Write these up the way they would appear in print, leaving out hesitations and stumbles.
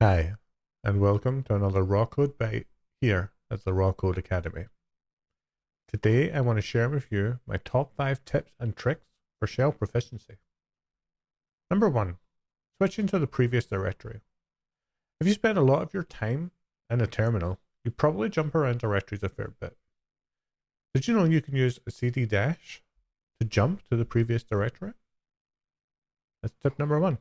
Hi, and welcome to another Rawkode Byte here at the Rawkode Academy. Today I want to share with you my top 5 tips and tricks for shell proficiency. Number 1. Switching to the previous directory. If you spend a lot of your time in a terminal, you probably jump around directories a fair bit. Did you know you can use a cd- to jump to the previous directory? That's tip number 1.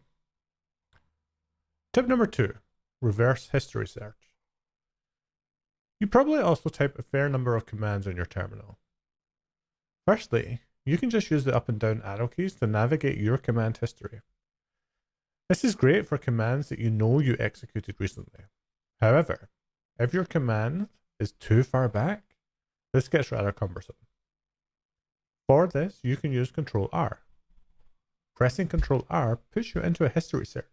Tip number 2. Reverse history search. You probably also type a fair number of commands on your terminal. Firstly, you can just use the up and down arrow keys to navigate your command history. This is great for commands that you know you executed recently. However, if your command is too far back, this gets rather cumbersome. For this, you can use CTRL-R. Pressing CTRL-R puts you into a history search.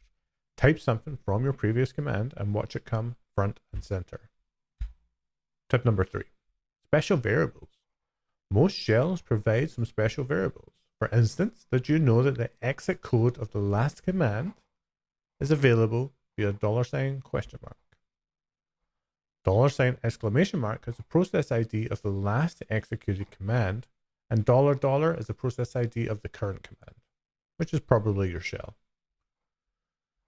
Type something from your previous command and watch it come front and center. Tip number 3. Special variables. Most shells provide some special variables. For instance, did you know that the exit code of the last command is available via $question mark? $exclamation mark is the process ID of the last executed command, and $$ is the process ID of the current command, which is probably your shell.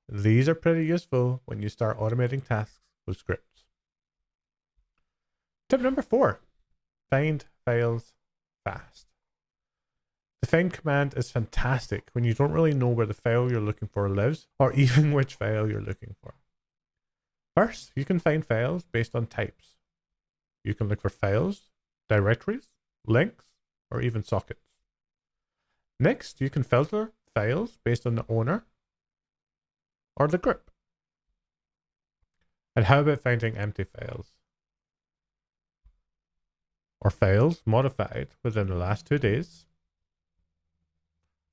These are pretty useful when you start automating tasks with scripts. Tip number 4. Find files fast. The find command is fantastic when you don't really know where the file you're looking for lives, or even which file you're looking for. First, you can find files based on types. You can look for files, directories, links, or even sockets. Next, you can filter files based on the owner or the group. And how about finding empty files? Or files modified within the last 2 days?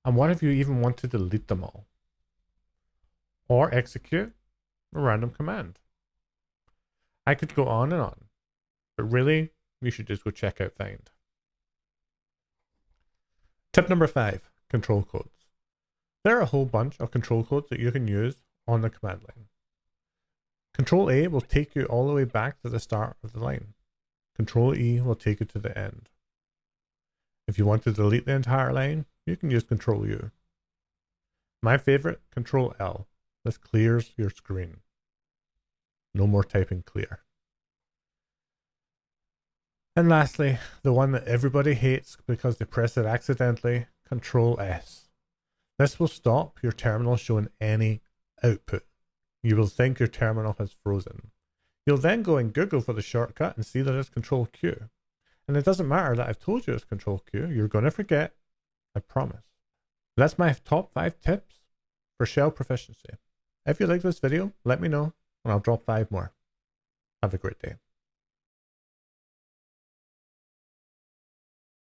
And what if you even want to delete them all? Or execute a random command? I could go on and on, but really, you should just go check out find. Tip number 5, control codes. There are a whole bunch of control codes that you can use on the command line. Control A will take you all the way back to the start of the line. Control E will take you to the end. If you want to delete the entire line, you can use Control U. My favorite, Control L. This clears your screen. No more typing clear. And lastly, the one that everybody hates because they press it accidentally, Control S. This will stop your terminal showing any output. You will think your terminal has frozen. You'll then go and Google for the shortcut and see that it's Control Q. And it doesn't matter that I've told you it's Control Q. You're going to forget. I promise. That's my top 5 tips for shell proficiency. If you like this video, let me know and I'll drop 5 more. Have a great day.